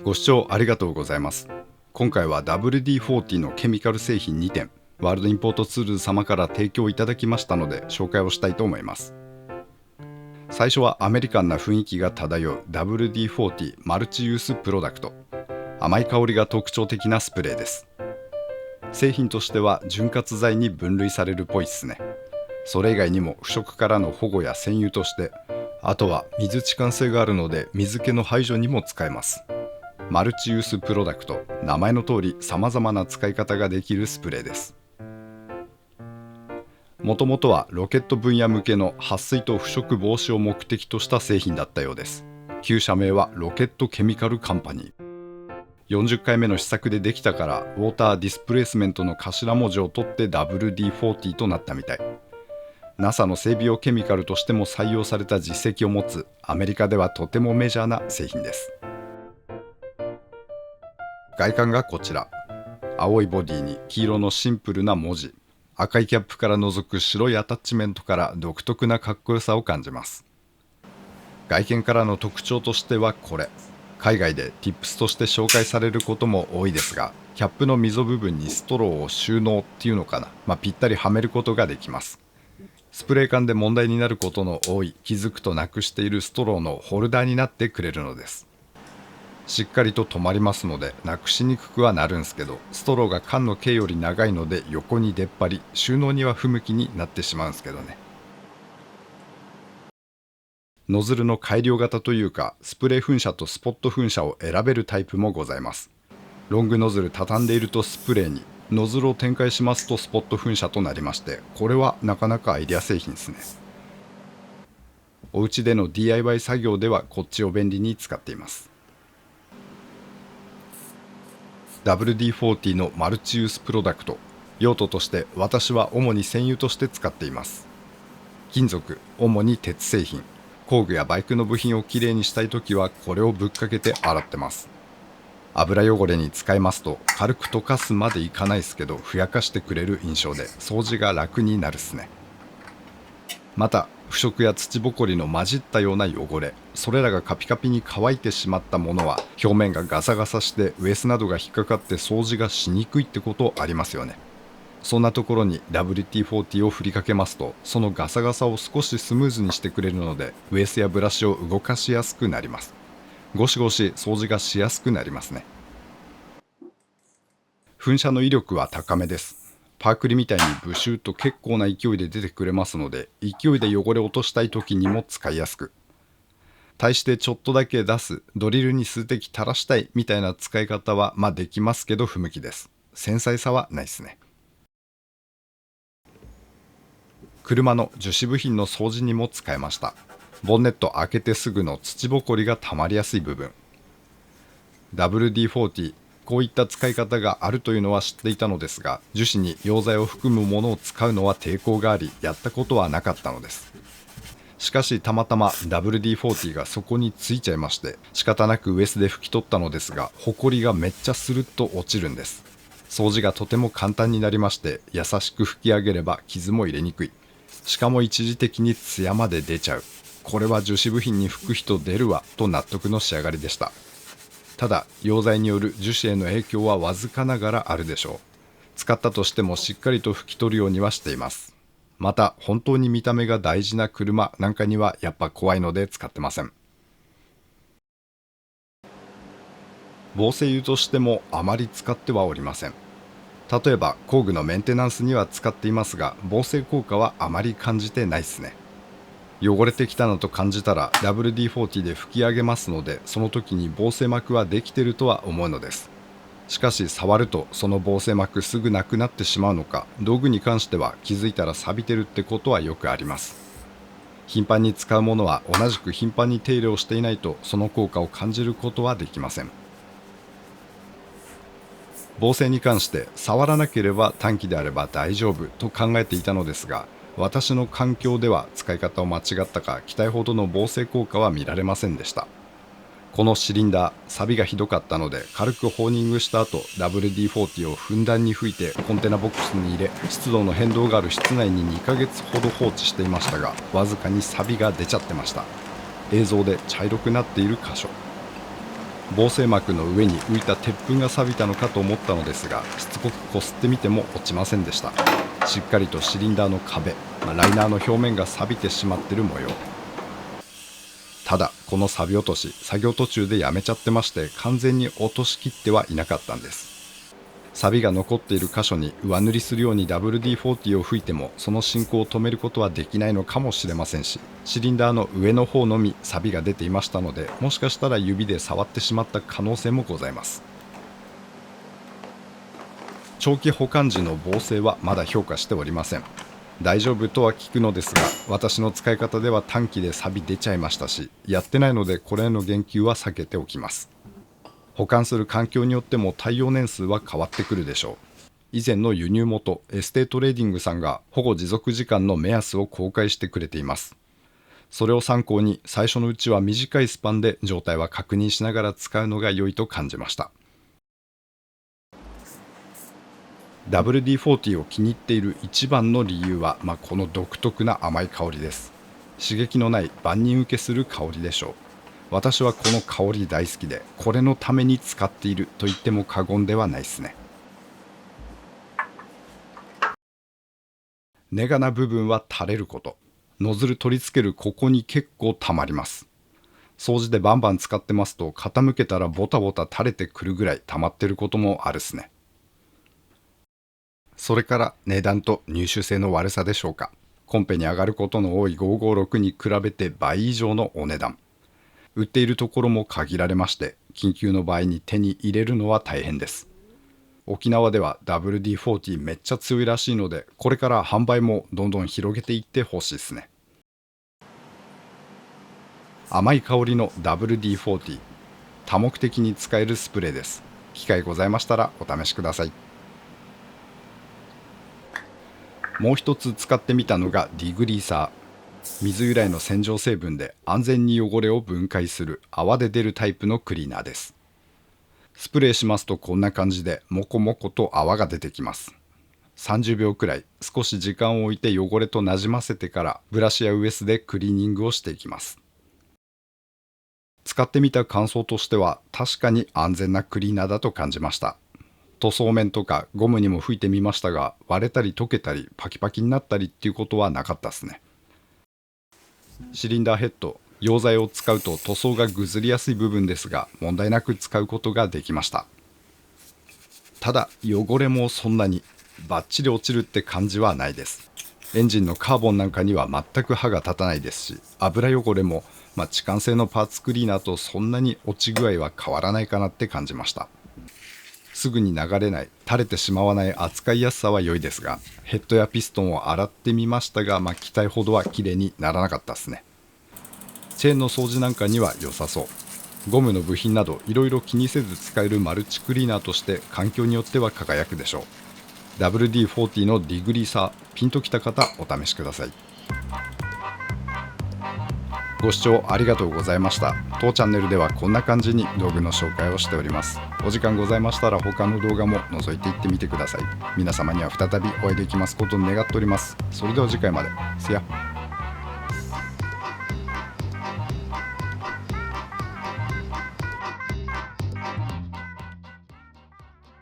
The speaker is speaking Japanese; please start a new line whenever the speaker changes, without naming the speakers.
ご視聴ありがとうございます。今回は WD-40 のケミカル製品2点、ワールドインポートツールズ様から提供いただきましたので紹介をしたいと思います。最初はアメリカンな雰囲気が漂う WD-40 マルチユースプロダクト。甘い香りが特徴的なスプレーです。製品としては潤滑剤に分類されるっぽいっすね。それ以外にも腐食からの保護や占有として、あとは水置換性があるので水気の排除にも使えます。マルチユースプロダクト、名前の通り様々な使い方ができるスプレーです。もともとはロケット分野向けの撥水と腐食防止を目的とした製品だったようです。旧社名はロケットケミカルカンパニー。40回目の試作でできたからウォーターディスプレイスメントの頭文字を取って WD-40 となったみたい。 NASA の整備用ケミカルとしても採用された実績を持つアメリカではとてもメジャーな製品です。外観がこちら。青いボディに黄色のシンプルな文字、赤いキャップから覗く白いアタッチメントから独特なかっこよさを感じます。外見からの特徴としてはこれ、海外で Tips として紹介されることも多いですが、キャップの溝部分にストローを収納っていうのかな、ぴったりはめることができます。スプレー缶で問題になることの多い、気づくとなくしているストローのホルダーになってくれるのです。しっかりと止まりますのでなくしにくくはなるんですけど、ストローが缶の径より長いので横に出っ張り、収納には不向きになってしまうんですけどね。ノズルの改良型というか、スプレー噴射とスポット噴射を選べるタイプもございます。ロングノズル畳んでいるとスプレーに、ノズルを展開しますとスポット噴射となりまして、これはなかなかアイデア製品ですね。お家での DIY 作業ではこっちを便利に使っています。WD-40 のマルチユースプロダクト、用途として私は主に占有として使っています。金属、主に鉄製品、工具やバイクの部品をきれいにしたいときはこれをぶっかけて洗ってます。油汚れに使いますと軽く溶かすまでいかないですけど、ふやかしてくれる印象で掃除が楽になるっすね。また腐食や土ぼこりの混じったような汚れ、それらがカピカピに乾いてしまったものは表面がガサガサしてウエスなどが引っかかって掃除がしにくいってことありますよね。そんなところに WD-40 を振りかけますと、そのガサガサを少しスムーズにしてくれるので、ウエスやブラシを動かしやすくなります。ゴシゴシ掃除がしやすくなりますね。噴射の威力は高めです。パークリみたいにブシューと結構な勢いで出てくれますので、勢いで汚れを落としたい時にも使いやすく、対してちょっとだけ出す、ドリルに数滴垂らしたいみたいな使い方はできますけど不向きです。繊細さはないですね。車の樹脂部品の掃除にも使えました。ボンネット開けてすぐの土ぼこりがたまりやすい部分、 WD-40、こういった使い方があるというのは知っていたのですが、樹脂に溶剤を含むものを使うのは抵抗があり、やったことはなかったのです。しかしたまたま WD-40 がそこについちゃいまして、仕方なくウエスで拭き取ったのですが、ホコリがめっちゃスルッと落ちるんです。掃除がとても簡単になりまして、優しく拭き上げれば傷も入れにくい、しかも一時的にツヤまで出ちゃう。これは樹脂部品に拭く人出るわと納得の仕上がりでした。ただ溶剤による樹脂への影響はわずかながらあるでしょう。使ったとしてもしっかりと拭き取るようにはしています。また本当に見た目が大事な車なんかにはやっぱ怖いので使ってません。防水油としてもあまり使ってはおりません。例えば工具のメンテナンスには使っていますが、防水効果はあまり感じてないですね。汚れてきたなと感じたら WD-40 で拭き上げますので、その時に防水膜はできてるとは思うのです。しかし触るとその防水膜すぐなくなってしまうのか、道具に関しては気づいたら錆びてるってことはよくあります。頻繁に使うものは同じく頻繁に手入れをしていないとその効果を感じることはできません。防水に関して触らなければ短期であれば大丈夫と考えていたのですが、私の環境では使い方を間違ったか期待ほどの防水効果は見られませんでした。このシリンダー、錆びがひどかったので軽くホーニングした後 WD-40 をふんだんに吹いてコンテナボックスに入れ、湿度の変動がある室内に2ヶ月ほど放置していましたが、わずかに錆びが出ちゃってました。映像で茶色くなっている箇所、防水膜の上に浮いた鉄粉が錆びたのかと思ったのですが、しつこくこすってみても落ちませんでした。しっかりとシリンダーの壁、ライナーの表面が錆びてしまってる模様。ただこの錆落とし、作業途中でやめちゃってまして、完全に落としきってはいなかったんです。錆が残っている箇所に上塗りするように WD-40 を吹いてもその進行を止めることはできないのかもしれませんし、シリンダーの上の方のみ錆が出ていましたので、もしかしたら指で触ってしまった可能性もございます。長期保管時の防水はまだ評価しておりません。大丈夫とは聞くのですが、私の使い方では短期で錆出ちゃいましたし、やってないのでこれへの言及は避けておきます。保管する環境によっても耐用年数は変わってくるでしょう。以前の輸入元エステートレーディングさんが保護持続時間の目安を公開してくれています。それを参考に最初のうちは短いスパンで状態は確認しながら使うのが良いと感じました。WD-40 を気に入っている一番の理由は、この独特な甘い香りです。刺激のない万人受けする香りでしょう。私はこの香り大好きで、これのために使っていると言っても過言ではないですね。ネガな部分は垂れること。ノズル取り付けるここに結構たまります。掃除でバンバン使ってますと、傾けたらボタボタ垂れてくるぐらい溜まってることもあるっすね。それから値段と入手性の悪さでしょうか。コンペに上がることの多い556に比べて倍以上のお値段。売っているところも限られまして、緊急の場合に手に入れるのは大変です。沖縄では WD-40 めっちゃ強いらしいので、これから販売もどんどん広げていってほしいですね。甘い香りの WD-40、多目的に使えるスプレーです。機会ございましたらお試しください。もう一つ使ってみたのがディグリーサー。水由来の洗浄成分で安全に汚れを分解する泡で出るタイプのクリーナーです。スプレーしますとこんな感じでモコモコと泡が出てきます。30秒くらい少し時間を置いて汚れとなじませてからブラシやウエスでクリーニングをしていきます。使ってみた感想としては確かに安全なクリーナーだと感じました。塗装面とかゴムにも吹いてみましたが、割れたり溶けたりパキパキになったりっていうことはなかったですね。シリンダーヘッド、溶剤を使うと塗装がぐずりやすい部分ですが、問題なく使うことができました。ただ汚れもそんなにバッチリ落ちるって感じはないです。エンジンのカーボンなんかには全く歯が立たないですし、油汚れも痴漢製のパーツクリーナーとそんなに落ち具合は変わらないかなって感じました。すぐに流れない、垂れてしまわない扱いやすさは良いですが、ヘッドやピストンを洗ってみましたが、期待ほどは綺麗にならなかったですね。チェーンの掃除なんかには良さそう。ゴムの部品などいろいろ気にせず使えるマルチクリーナーとして環境によっては輝くでしょう。WD-40 のディグリーサー、ピンときた方お試しください。ご視聴ありがとうございました。当チャンネルではこんな感じに道具の紹介をしております。お時間ございましたら他の動画も覗いていってみてください。皆様には再びお会いできますことを願っております。それでは次回まで。See ya。